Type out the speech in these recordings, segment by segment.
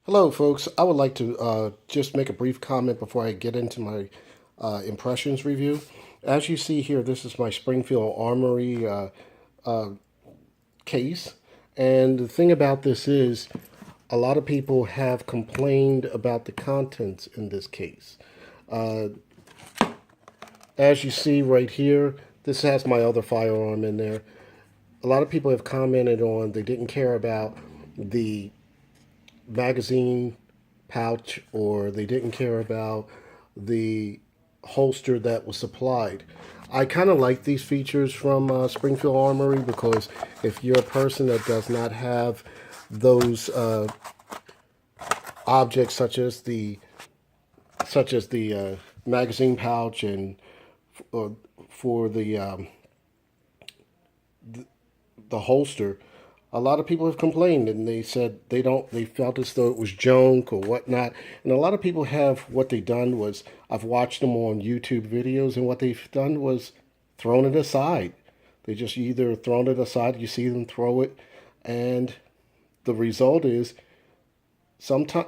Hello, folks. I would like to just make a brief comment before I get into my impressions review. As you see here, this is my Springfield Armory case. And the thing about this is, a lot of people have complained about the contents in this case. As you see right here, this has my other firearm in there. A lot of people have commented on they didn't care about the magazine pouch, or they didn't care about the holster that was supplied. I kind of like these features from Springfield Armory because if you're a person that does not have those objects such as the magazine pouch and for the holster, a lot of people have complained and they said they felt as though it was junk or whatnot. And a lot of people have, what they done was, I've watched them on YouTube videos, and what they've done was thrown it aside. They just either thrown it aside, you see them throw it, and the result is sometimes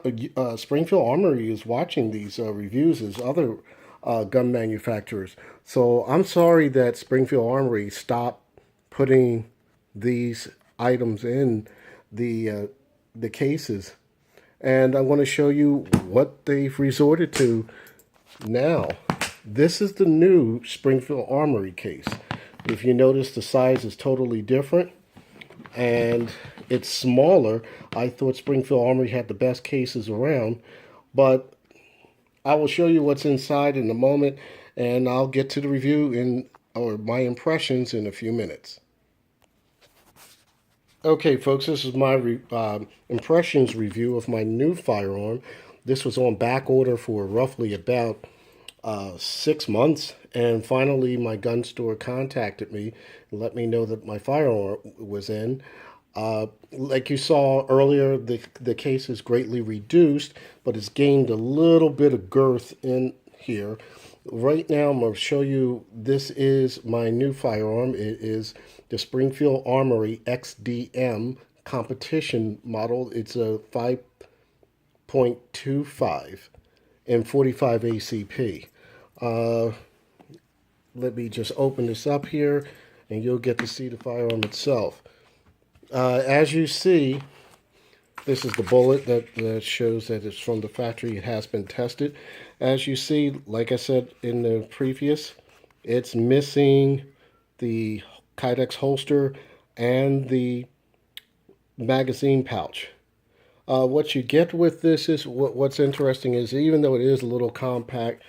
Springfield Armory is watching these reviews as other gun manufacturers. So I'm sorry that Springfield Armory stopped putting these items in the cases, and I want to show you what they've resorted to now. This is the new Springfield Armory case. If you notice, the size is totally different and it's smaller. I thought Springfield Armory had the best cases around, but I will show you what's inside in a moment, and I'll get to the review or my impressions in a few minutes. Okay, folks, this is my impressions review of my new firearm. This was on back order for roughly about 6 months, and finally my gun store contacted me and let me know that my firearm was in. Like you saw earlier, the case is greatly reduced, but it's gained a little bit of girth in here. Right now, I'm going to show you, this is my new firearm. It is the Springfield Armory Xdm competition model. It's a 5.25 and 45 ACP. Let me just open this up here, and you'll get to see the firearm itself. As you see, this is the bullet that shows that it's from the factory. It has been tested. As you see, like I said in the previous, it's missing the Kydex holster and the magazine pouch. What you get with this is, what's interesting is, even though it is a little compact,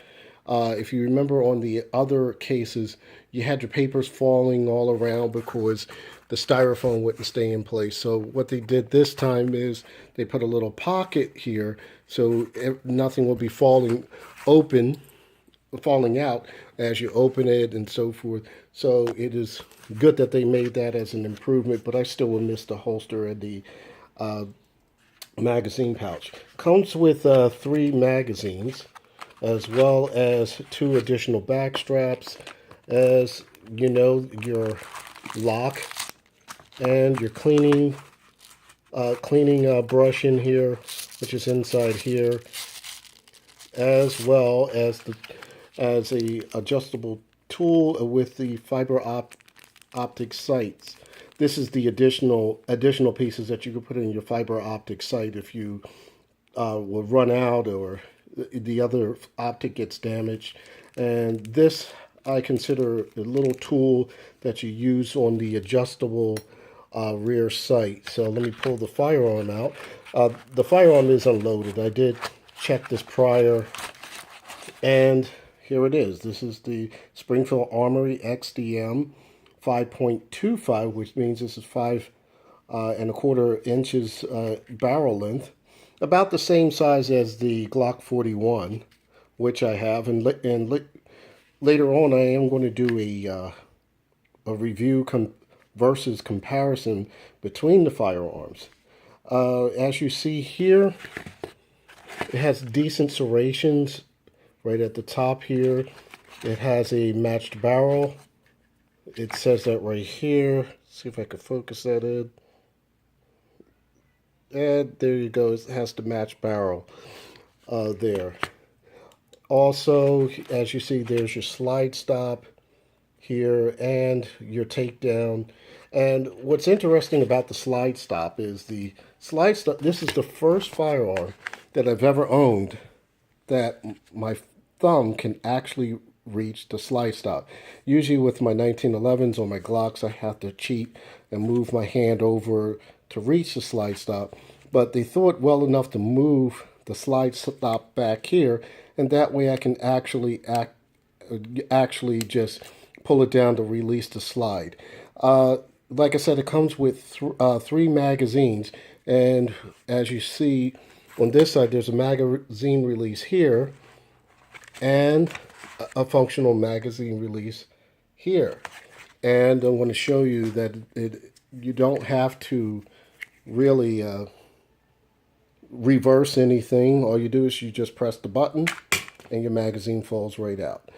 if you remember on the other cases, you had your papers falling all around because the styrofoam wouldn't stay in place. So what they did this time is they put a little pocket here so nothing will be falling out as you open it and so forth. So it is good that they made that as an improvement, but I still will miss the holster and the magazine pouch. Comes with 3 magazines, as well as 2 additional back straps, as you know, your lock and your cleaning brush in here, which is inside here, as well as a adjustable tool with the optic sights. This is the additional pieces that you can put in your fiber optic sight if you will run out or the other optic gets damaged. And this I consider a little tool that you use on the adjustable rear sight. So let me pull the firearm out. The firearm is unloaded. I did check this prior, and here it is. This is the Springfield Armory Xdm 5.25, which means this is 5.25 inches barrel length, about the same size as the Glock 41, which I have. And later on, I am going to do a review versus comparison between the firearms. As you see here, it has decent serrations right at the top here. It has a matched barrel. It says that right here. See if I can focus that in. And there you go. It has the match barrel there. Also, as you see, there's your slide stop here and your takedown. And what's interesting about the slide stop is the slide stop. This is the first firearm that I've ever owned that my thumb can actually reach the slide stop. Usually with my 1911s or my Glocks, I have to cheat and move my hand over to reach the slide stop. But they thought well enough to move the slide stop back here, and that way I can actually just pull it down to release the slide. Like I said, it comes with three magazines, and as you see on this side, there's a magazine release here and a functional magazine release here. And I'm going to show you that you don't have to really reverse anything. All you do is you just press the button and your magazine falls right out.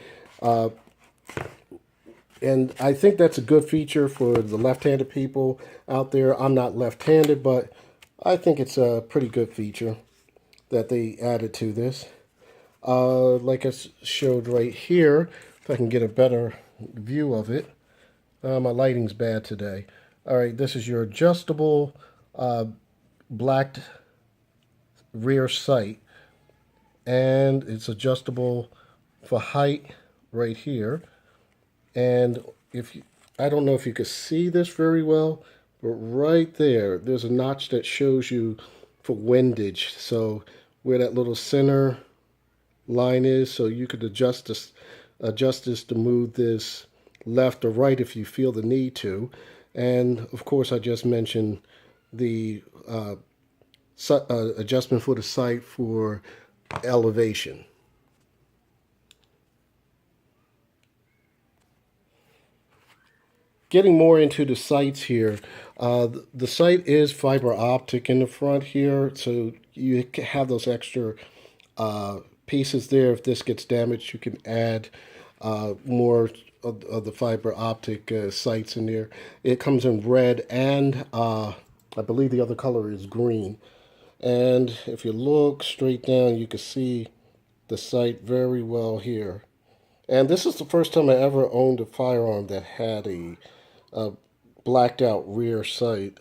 And I think that's a good feature for the left-handed people out there. I'm not left-handed, but I think it's a pretty good feature that they added to this. Like I showed right here, if I can get a better view of it. My lighting's bad today. All right, this is your adjustable blacked rear sight, and it's adjustable for height right here. And I don't know if you can see this very well, but right there, there's a notch that shows you for windage. So where that little center line is, so you could adjust this to move this left or right if you feel the need to. And of course, I just mentioned the adjustment for the sight for elevation. Getting more into the sights here, the sight is fiber optic in the front here, so you have those extra pieces there. If this gets damaged, you can add more of the fiber optic sights in there. It comes in red and I believe the other color is green. And if you look straight down, you can see the sight very well here. And this is the first time I ever owned a firearm that had a blacked out rear sight.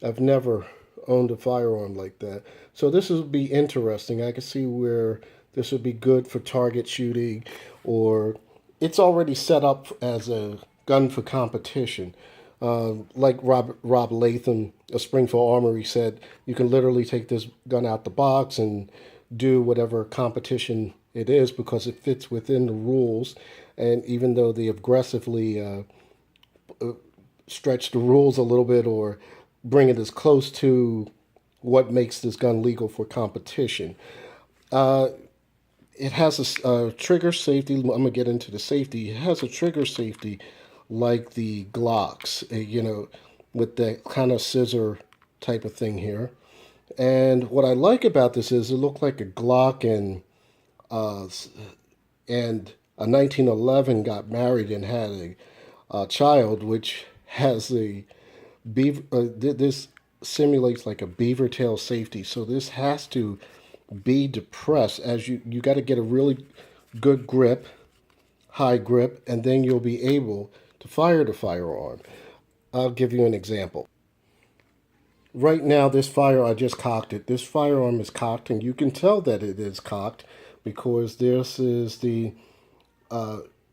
I've never owned a firearm like that. So this would be interesting. I can see where this would be good for target shooting, or it's already set up as a gun for competition. Like Rob Latham of Springfield Armory said, you can literally take this gun out the box and do whatever competition it is because it fits within the rules. And even though they aggressively stretch the rules a little bit or bring it as close to what makes this gun legal for competition. It has a trigger safety. I'm going to get into the safety. It has a trigger safety like the Glocks, with that kind of scissor type of thing here. And what I like about this is it looked like a Glock and a 1911 got married and had a child, which has a beaver. This simulates like a beaver tail safety, so this has to be depressed as you got to get a really good grip, high grip, and then you'll be able to fire the firearm. I'll give you an example. Right now, I just cocked it. This firearm is cocked, and you can tell that it is cocked because this is the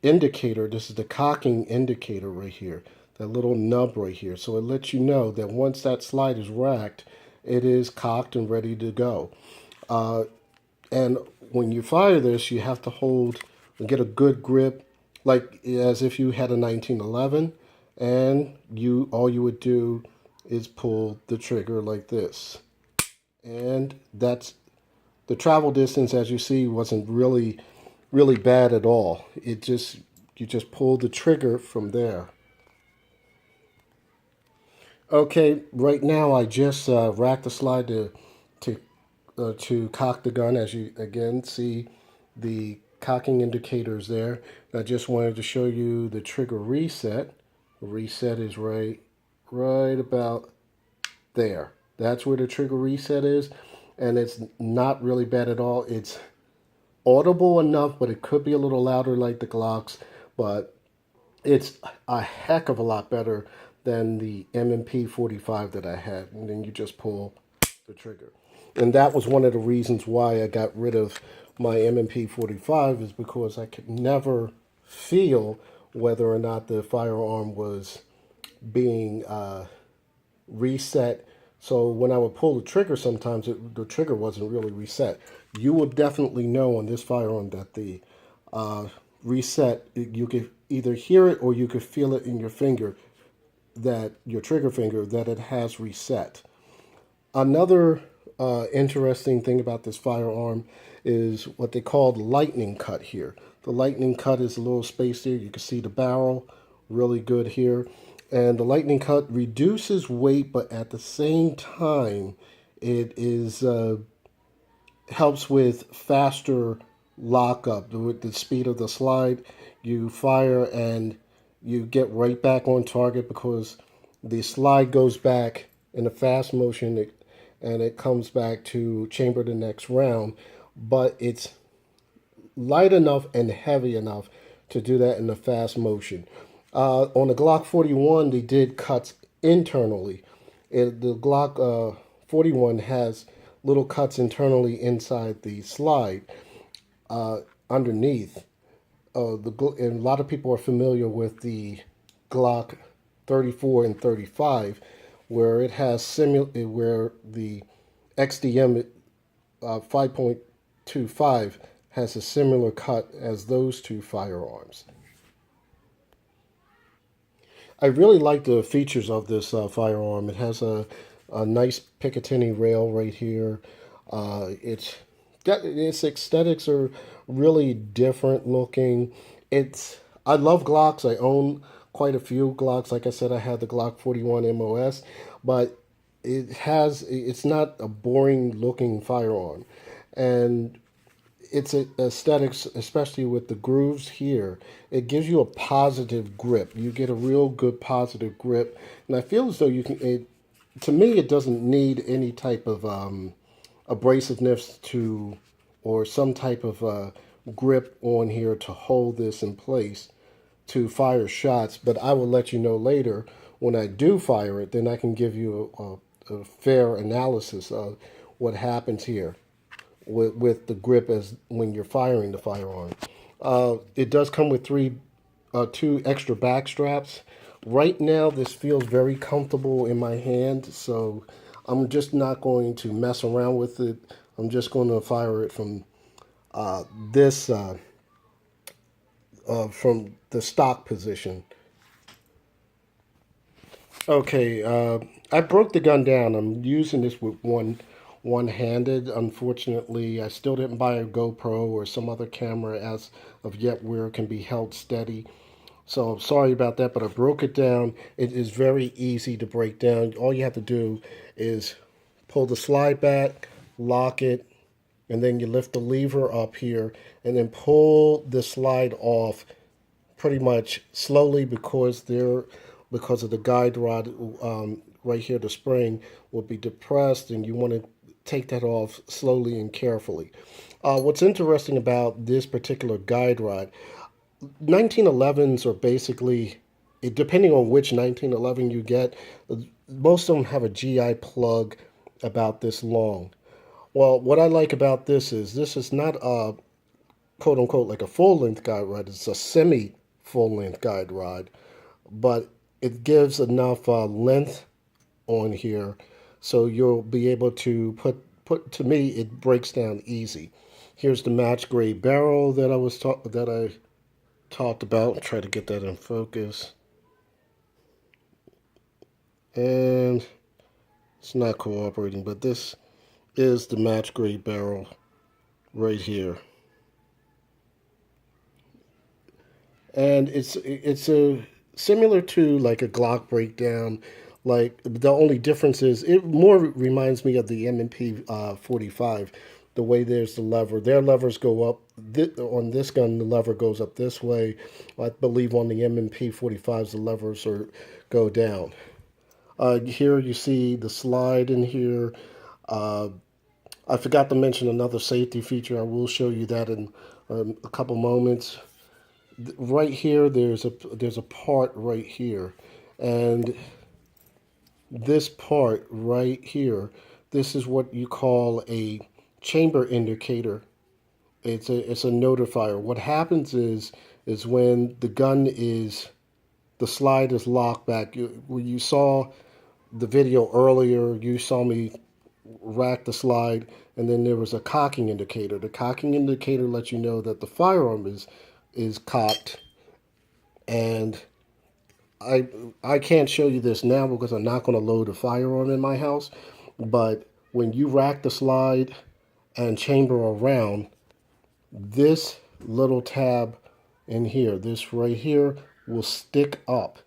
indicator. This is the cocking indicator right here, that little nub right here. So it lets you know that once that slide is racked, it is cocked and ready to go. And when you fire this, you have to hold and get a good grip, like as if you had a 1911, and all you would do is pull the trigger like this. And that's the travel distance, as you see, wasn't really bad at all. You just pull the trigger from there. Okay, right now I just racked the slide to cock the gun. As you again see the cocking indicators there. I just wanted to show you the trigger reset. The reset is right about there. That's where the trigger reset is, and it's not really bad at all. It's audible enough, but it could be a little louder like the Glocks, but it's a heck of a lot better than the M&P 45 that I had. And then you just pull the trigger. And that was one of the reasons why I got rid of my M&P 45, is because I could never feel whether or not the firearm was being reset. So when I would pull the trigger, sometimes the trigger wasn't really reset. You will definitely know on this firearm that the reset, you could either hear it or you could feel it in your finger, that your trigger finger, that it has reset. Another interesting thing about this firearm is what they call the lightning cut here. The lightning cut is a little space there. You can see the barrel really good here. And the lightning cut reduces weight, but at the same time, it is helps with faster lockup. With the speed of the slide, you fire and you get right back on target because the slide goes back in a fast motion and it comes back to chamber the next round. But it's light enough and heavy enough to do that in a fast motion. On the Glock 41, they did cuts internally. The Glock 41 has little cuts internally inside the slide underneath. And a lot of people are familiar with the Glock 34 and 35, where it has where the Xdm 5.25 has a similar cut as those two firearms. I really like the features of this firearm. It has a nice Picatinny rail right here. Its aesthetics are really different looking. I love Glocks. I own quite a few Glocks. Like I said, I had the Glock 41 MOS, but it's not a boring looking firearm, and its aesthetics, especially with the grooves here, it gives you a positive grip. You get a real good positive grip, and I feel as though you can. To me, it doesn't need any type of abrasiveness or some type of grip on here to hold this in place to fire shots. But I will let you know later when I do fire it. Then I can give you a fair analysis of what happens here with the grip as when you're firing the firearm. It does come with two extra back straps. Right now, this feels very comfortable in my hand, so I'm just not going to mess around with it. I'm just going to fire it from from the stock position. Okay, I broke the gun down. I'm using this with one-handed. Unfortunately, I still didn't buy a GoPro or some other camera as of yet where it can be held steady. So I'm sorry about that, but I broke it down. It is very easy to break down. All you have to do is pull the slide back, lock it, and then you lift the lever up here and then pull the slide off pretty much slowly because of the guide rod right here, the spring will be depressed, and you want to take that off slowly and carefully. What's interesting about this particular guide rod, 1911s are basically, depending on which 1911 you get, most of them have a GI plug about this long. Well, what I like about this is not a quote unquote like a full length guide rod. It's a semi full length guide rod, but it gives enough length on here so you'll be able to put to me it breaks down easy. Here's the match grade barrel that I talked about. Try to get that in focus, and it's not cooperating, but this is the match grade barrel right here, and it's a similar to like a Glock breakdown. Like the only difference is it more reminds me of the M&P 45. The way there's the lever, their levers go up. On this gun, the lever goes up this way. I believe on the M&P 45s, the levers go down. Here you see the slide in here. Uh, I forgot to mention another safety feature. I will show you that in a couple moments. Right here, there's a part right here, and this part right here, this is what you call a chamber indicator. It's a notifier. What happens is when the slide is locked back. When you saw the video earlier, you saw me rack the slide, and then there was a cocking indicator. The cocking indicator lets you know that the firearm is cocked, and I I can't show you this now because I'm not going to load a firearm in my house. But when you rack the slide and chamber around, this little tab in here, this right here, will stick up.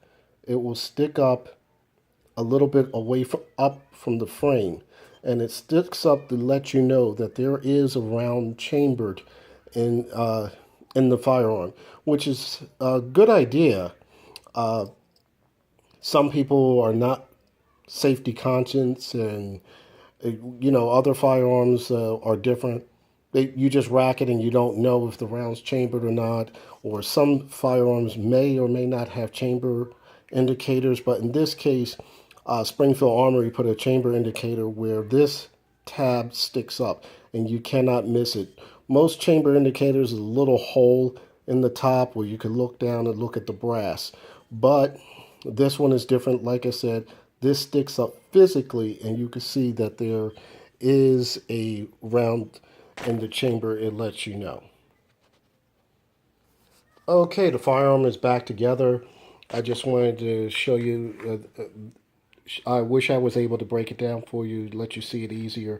It will stick up a little bit away from up from the frame, and it sticks up to let you know that there is a round chambered in uh, in the firearm, which is a good idea. Some people are not safety conscious, and other firearms are different. You just rack it and you don't know if the round's chambered or not. Or some firearms may or may not have chamber indicators, but in this case, Springfield Armory put a chamber indicator where this tab sticks up and you cannot miss it. Most chamber indicators is a little hole in the top where you can look down and look at the brass. But this one is different. Like I said, this sticks up physically and you can see that there is a round in the chamber. It lets you know. Okay, the firearm is back together. I just wanted to show you. I wish I was able to break it down for you, let you see it easier.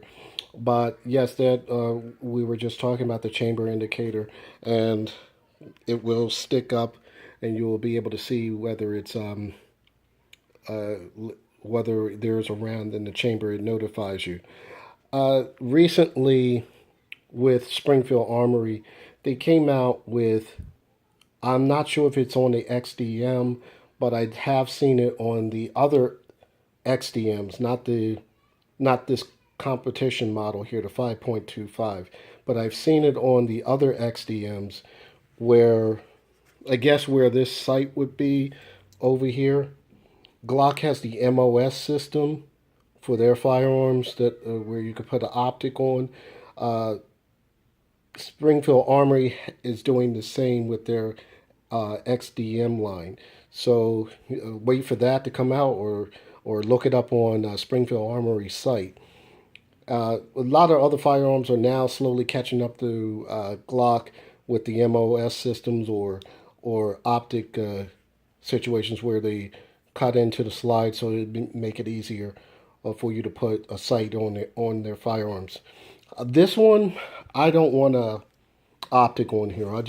But yes, that we were just talking about the chamber indicator, and it will stick up, and you will be able to see whether it's uh, whether there's a round in the chamber. It notifies you. Recently, with Springfield Armory, they came out with. I'm not sure if it's on the Xdm, but I have seen it on the other Xdms, not this competition model here, the 5.25, but I've seen it on the other Xdms where I guess where this sight would be over here. Glock has the MOS system for their firearms that where you could put an optic on. Uh, Springfield Armory is doing the same with their Xdm line. So wait for that to come out, or look it up on Springfield Armory site. A lot of other firearms are now slowly catching up to Glock with the MOS systems or optic situations where they cut into the slide so it make it easier for you to put a sight on their firearms. This one, I don't want a optic on here. I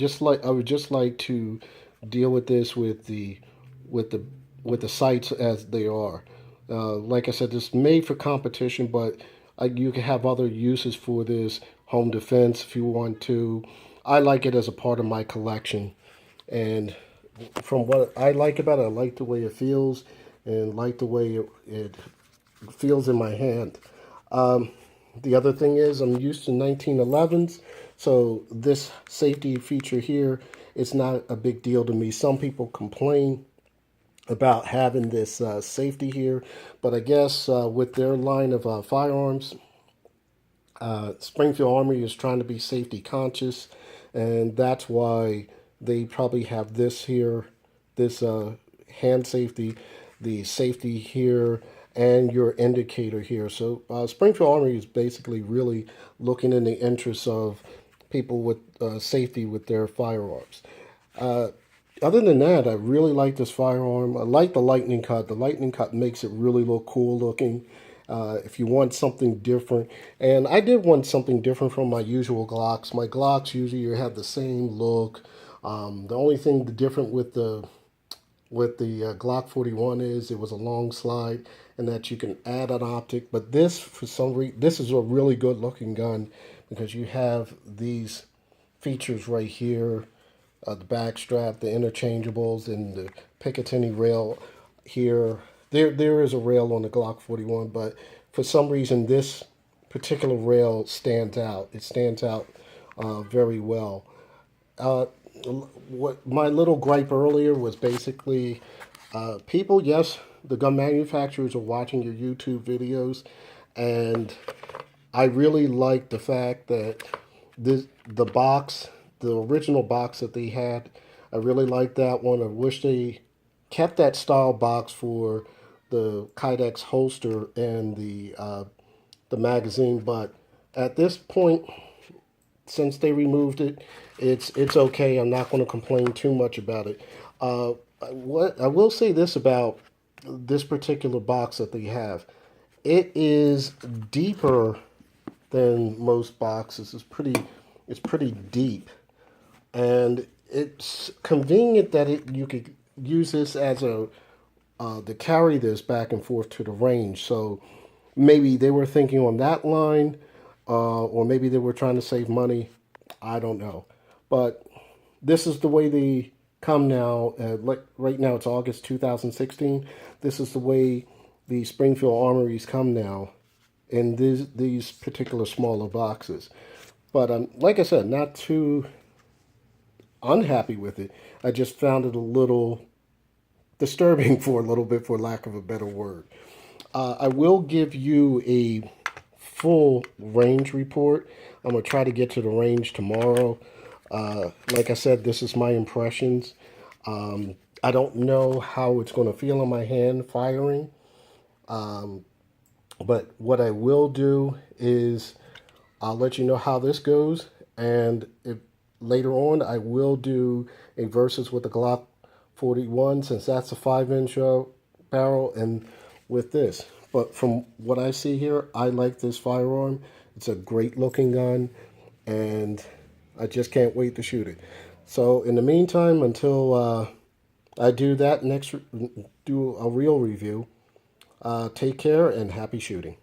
would just like to deal with this with the with the sights as they are. Like I said, it's made for competition, but you can have other uses for this home defense if you want to. I like it as a part of my collection, and from what I like about it, I like the way it feels and like the way it feels in my hand. The other thing is I'm used to 1911s, so this safety feature here is not a big deal to me. Some people complain about having this safety here, but I guess with their line of firearms, Springfield Armory is trying to be safety conscious, and that's why they probably have this here, this hand safety, the safety here, and your indicator here. So Springfield Armory is basically really looking in the interests of people with safety with their firearms. Uh, Other than that, I really like this firearm. I like the lightning cut. The lightning cut makes it really look cool looking. If you want something different, and I did want something different from my usual Glocks. My Glocks usually have the same look. The only thing different with the Glock 41 is it was a long slide, and that you can add an optic. But this, for some reason, this is a really good looking gun because you have these features right here, the back strap, the interchangeables, and the Picatinny rail here. There is a rail on the Glock 41, but for some reason this particular rail stands out. It stands out very well. Uh, what my little gripe earlier was basically people, yes, the gun manufacturers are watching your YouTube videos, and I really like the fact that the box, the original box that they had, I really like that one. I wish they kept that style box for the Kydex holster and the magazine, but at this point, since they removed it, it's okay. I'm not going to complain too much about it. What I will say this about this particular box that they have, it is deeper than most boxes. It's pretty deep, and it's convenient that you could use this as a to carry this back and forth to the range. So maybe they were thinking on that line, or maybe they were trying to save money. I don't know, but this is the way they come now. Like right now, it's August 2016. This is the way the Springfield Armories come now in these particular smaller boxes. But like I said, not too unhappy with it. I just found it a little disturbing for a little bit, for lack of a better word. I will give you a full range report. I'm going to try to get to the range tomorrow. Like I said, this is my impressions. I don't know how it's going to feel in my hand firing. But what I will do is I'll let you know how this goes. And if later on, I will do a versus with the Glock 41, since that's a 5-inch barrel, and with this. But from what I see here, I like this firearm. It's a great looking gun, and I just can't wait to shoot it. So in the meantime, until I do that next, do a real review, take care and happy shooting.